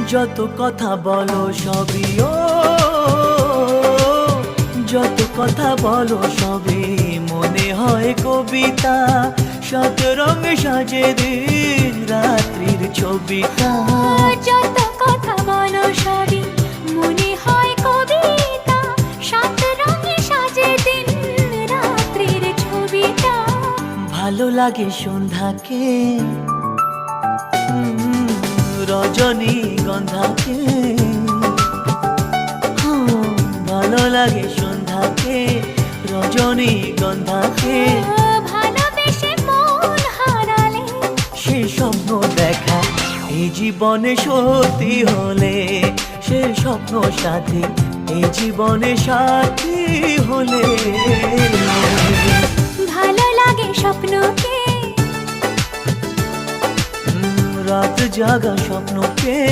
যত কথা বলো সবই ও, যত কথা বলো সবই মনে হয় কবিতা। সাত রঙে সাজে দিন রাত্রির ছবিটা। যত কথা বলো সবই মনে হয় কবিতা। সাত রঙে সাজে দিন রাত্রির ছবিটা। ভালো লাগে সন্ধ্যাকে, রজনীগন্ধাকে। ভালো লাগে সন্ধ্যাকে, রজনীগন্ধাকে। ভালোবেসে মন হারালে সে স্বপ্ন দেখা এই জীবনে সত্যি হলে, সে স্বপ্ন সাথী এই জীবনে সাথী হলে। ভালো লাগে স্বপ্নকে, রাত জাগা স্বপ্নকে।